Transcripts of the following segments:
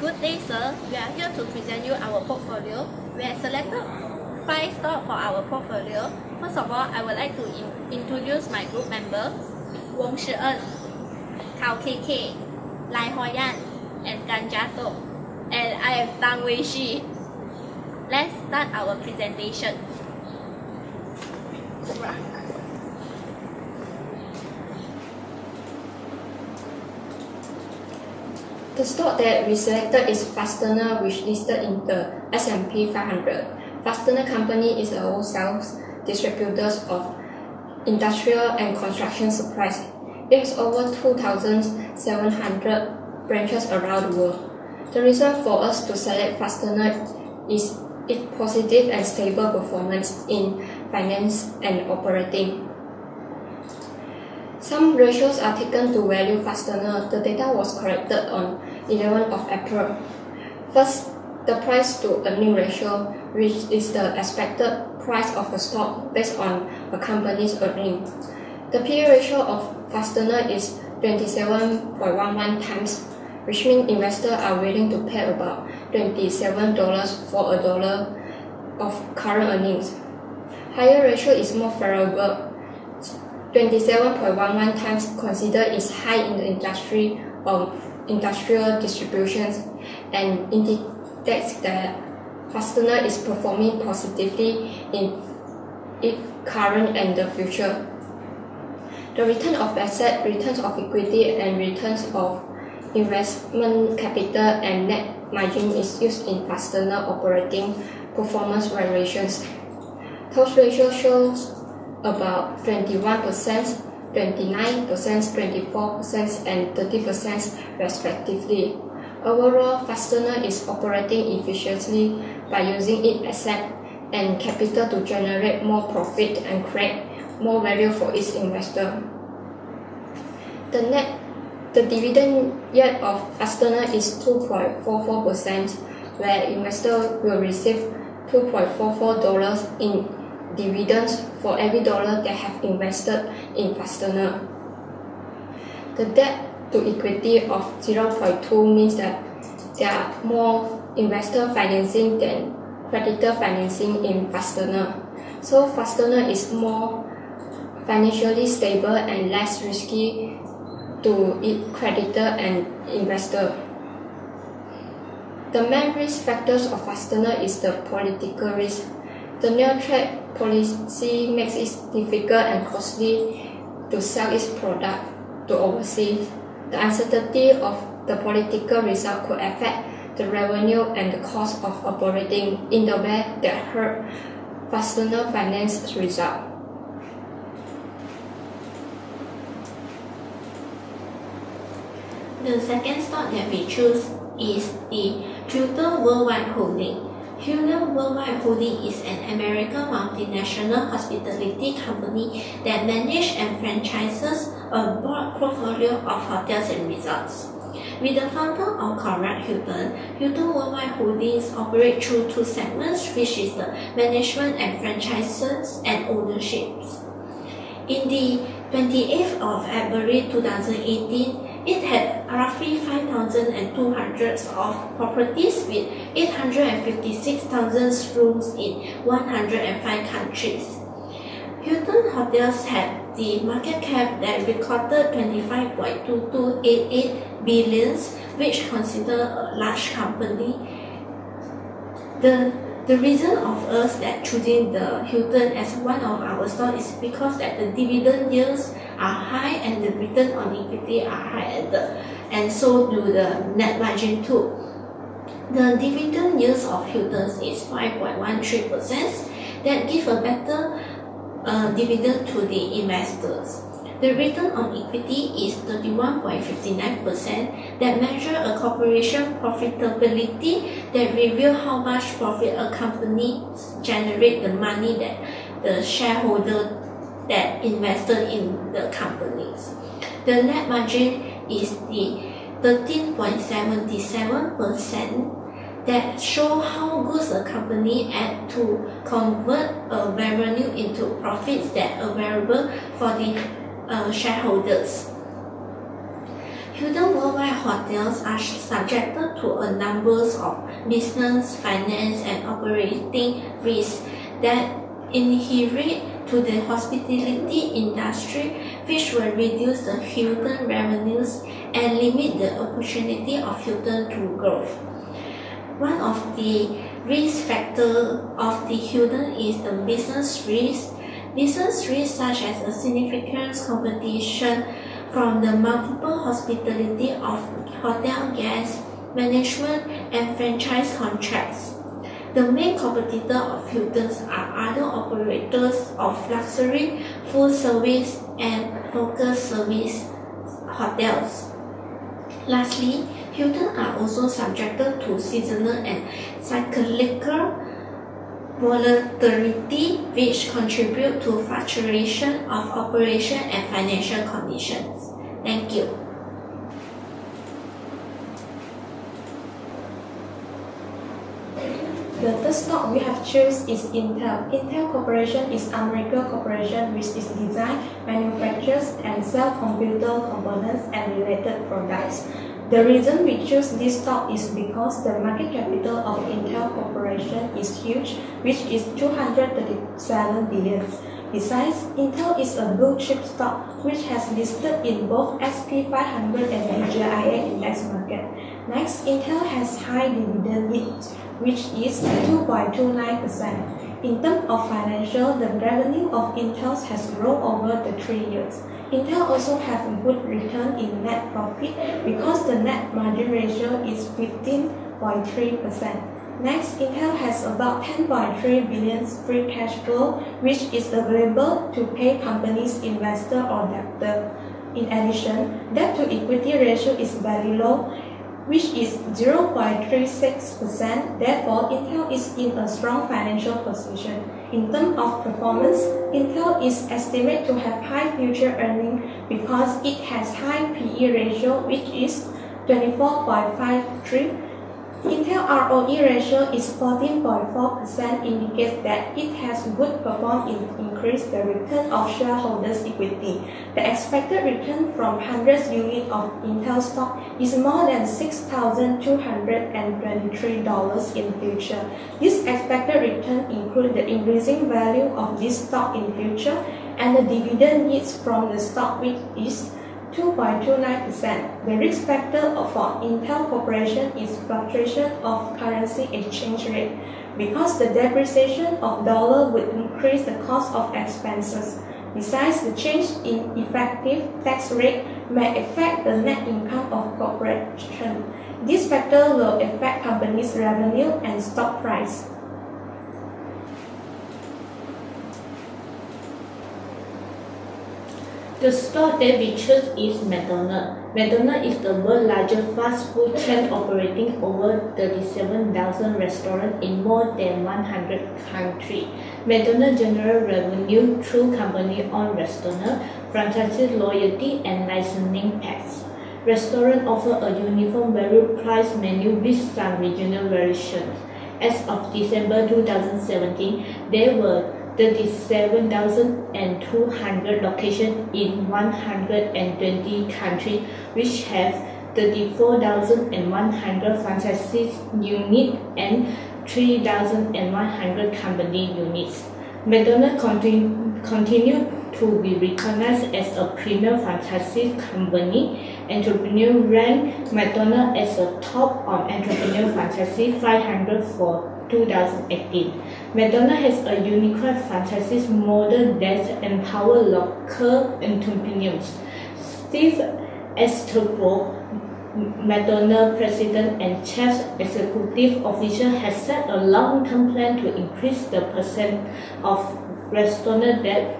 Good day, sir. We are here to present you our portfolio. We have selected 5 stocks for our portfolio. First of all, I would like to introduce my group members, Wong Shi En, Kow Kei Kae, Lai Ho Yan, and Gan Jia Tong. And I am Tang Wei Shi. Let's start our presentation. The stock that we selected is Fastener, which listed in the S&P 500. Fastener Company is a wholesale distributor of industrial and construction supplies. It has over 2,700 branches around the world. The reason for us to select Fastener is its positive and stable performance in finance and operating. Some ratios are taken to value Fastener. The data was collected on 11th of April. First, the price to earning ratio, which is the expected price of a stock based on a company's earnings. The PE ratio of Fastener is 27.11 times, which means investors are willing to pay about $27 for a dollar of current earnings. Higher ratio is more favorable. 27.11 times considered is high in the industry of industrial distributions and indicates that Fastener is performing positively in its current and the future. The return of asset, returns of equity, and returns of investment capital and net margin is used in Fastener operating performance variations. Those ratios shows about 21%, 29%, 24%, and 30% respectively. Overall, Fastener is operating efficiently by using its asset and capital to generate more profit and create more value for its investor. The dividend yield of Fastener is 2.44%, where investors will receive $2.44 in dividends for every dollar they have invested in Fastener. The debt to equity of 0.2 means that there are more investor financing than creditor financing in Fastener. So Fastener is more financially stable and less risky to its creditor and investor. The main risk factors of Fastener is the political risk. The new trade policy makes it difficult and costly to sell its product to overseas. The uncertainty of the political result could affect the revenue and the cost of operating in the way that hurt Fastener finance result. The second stock that we choose is the Hilton Worldwide Holding. Hilton Worldwide Holding is an American multinational hospitality company that manages and franchises a broad portfolio of hotels and resorts. With the founder of Conrad Hilton, Hilton Worldwide Holdings operates through 2 segments, which is the management and franchises and ownerships. In the 28th of February 2018, it had roughly 5,200 of properties with 856,000 rooms in 105 countries. Hilton Hotels had the market cap that recorded 25.2288 billions, which considered a large company. The reason of us that choosing the Hilton as one of our stocks is because that the dividend yields are high and the return on equity are high, and so do the net margin too. The dividend yields of Hilton is 5.13%, that give a better dividend to the investors. The return on equity is 31.59%, that measure a corporation profitability, that reveal how much profit a company generate the money that the shareholder that invested in the companies. The net margin is the 13.77%, that show how good a company at to convert a revenue into profits that are available for the shareholders. Hilton worldwide hotels are subjected to a number of business, finance, and operating risks that inherent to the hospitality industry, which will reduce the Hilton revenues and limit the opportunity of Hilton to grow. One of the risk factors of the Hilton is the business risk. Business risks such as a significant competition from the multiple hospitality of hotel guest management and franchise contracts. The main competitor of Hilton are other operators of luxury, full service, and focus service hotels. Lastly, Hilton are also subjected to seasonal and cyclical volatility, which contribute to fluctuation of operation and financial conditions. Thank you. The third stock we have chosen is Intel. Intel Corporation is an American corporation which is design, manufactures, and sell computer components and related products. The reason we choose this stock is because the market capital of Intel Corporation is huge, which is 237 billion. Besides, Intel is a blue chip stock which has listed in both SP 500 and GA index market. Next, Intel has high dividend yield, which is 2.29%. In terms of financial, the revenue of Intel has grown over the 3 years. Intel also has a good return in net profit because the net margin ratio is 15.3%. Next, Intel has about 10.3 billion free cash flow, which is available to pay companies, investor, or debtor. In addition, debt to equity ratio is very low, which is 0.36%. Therefore, Intel is in a strong financial position. In terms of performance, Intel is estimated to have high future earnings because it has high PE ratio, which is 24.53. Intel ROE ratio is 14.4%, indicates that it has good performance in increase the return of shareholders' equity. The expected return from 100 units of Intel stock is more than $6,223 in future. This expected return includes the increasing value of this stock in future and the dividend yields from the stock, which is 2.29%. The risk factor for Intel Corporation is fluctuation of currency exchange rate because the depreciation of dollar would increase the cost of expenses. Besides, the change in effective tax rate may affect the net income of corporation. This factor will affect companies' revenue and stock price. The stock that we choose is McDonald's. McDonald's is the world's largest fast food chain operating over 37,000 restaurants in more than 100 countries. McDonald's generates revenue through company-owned restaurants, franchise loyalty, and licensing packs. Restaurants offer a uniform value price menu with some regional variations. As of December 2017, there were 37,200 locations in 120 countries, which have 34,100 franchise units and 3,100 company units. McDonald's continue to be recognized as a premier franchise company. Entrepreneur ranked McDonald's as a top on Entrepreneur Franchise 500 for 2018. McDonald's has a unique franchise model that empowers local entrepreneurs. Steve Easterbrook, McDonald's president and chief executive officer, has set a long-term plan to increase the percent of restaurants that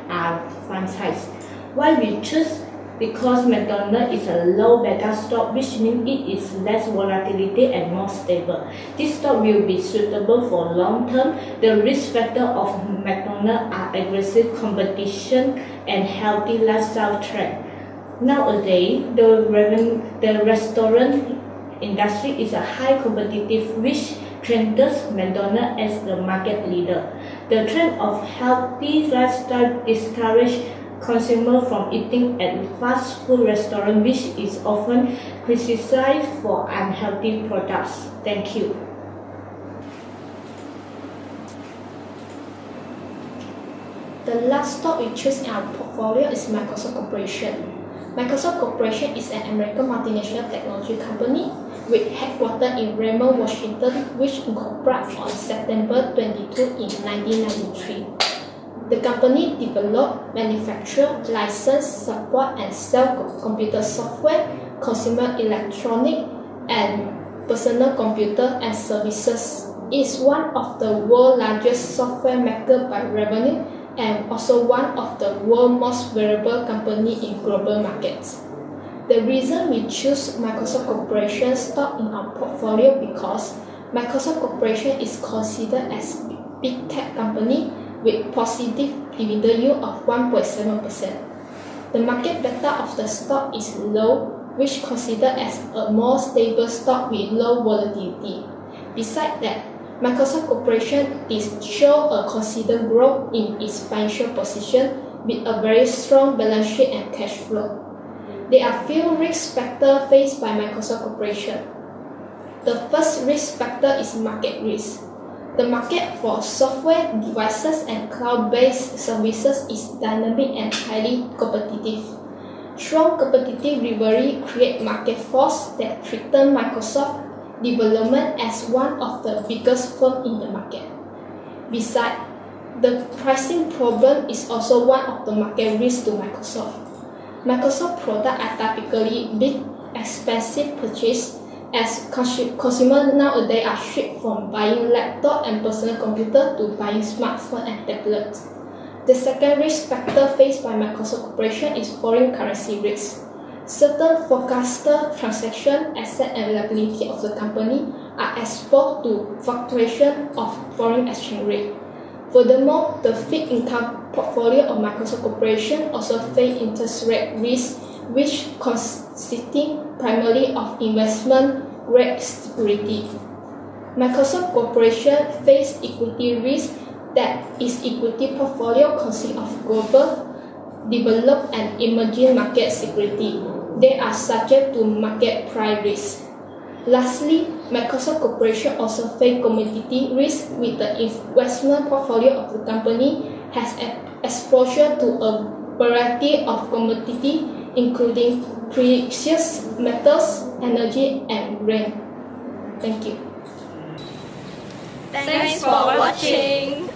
are franchised. Why we choose? Because McDonald's is a low beta stock, which means it is less volatility and more stable. This stock will be suitable for long term. The risk factor of McDonald's are aggressive competition and healthy lifestyle trend. Nowadays, the restaurant industry is a high competitive, which renders McDonald's as the market leader. The trend of healthy lifestyle discourages consumers from eating at fast food restaurants, which is often criticized for unhealthy products. Thank you. The last stock we choose in our portfolio is Microsoft Corporation. Microsoft Corporation is an American multinational technology company with headquarters in Redmond, Washington, which incorporated on September 22 in 1993. The company developed, manufacture, license, support, and sell computer software, consumer electronic, and personal computer and services. It is one of the world's largest software maker by revenue and also one of the world's most valuable companies in global markets. The reason we choose Microsoft Corporation stock in our portfolio because Microsoft Corporation is considered as a big tech company with positive dividend yield of 1.7%. The market beta of the stock is low, which considered as a more stable stock with low volatility. Besides that, Microsoft Corporation is show a considerable growth in its financial position with a very strong balance sheet and cash flow. There are few risk factors faced by Microsoft Corporation. The first risk factor is market risk. The market for software, devices, and cloud-based services is dynamic and highly competitive. Strong competitive rivalry create market force that threaten Microsoft development as one of the biggest firms in the market. Besides, the pricing problem is also one of the market risks to Microsoft. Microsoft products are typically big, expensive purchase as consumers nowadays are shifted from buying laptop and personal computer to buying smartphone and tablets. The second risk factor faced by Microsoft Corporation is foreign currency risk. Certain forecasted transaction asset availability of the company are exposed to fluctuation of foreign exchange rate. Furthermore, the fixed income portfolio of Microsoft Corporation also face interest rate risk, which consisting primarily of investment grade security. Microsoft Corporation face equity risk that its equity portfolio consists of global, developed, and emerging market security. They are subject to market price risk. Lastly, Microsoft Corporation also face commodity risk with the investment portfolio of the company has exposure to a variety of commodities including precious metals, energy, and grain. Thank you. Thanks for watching.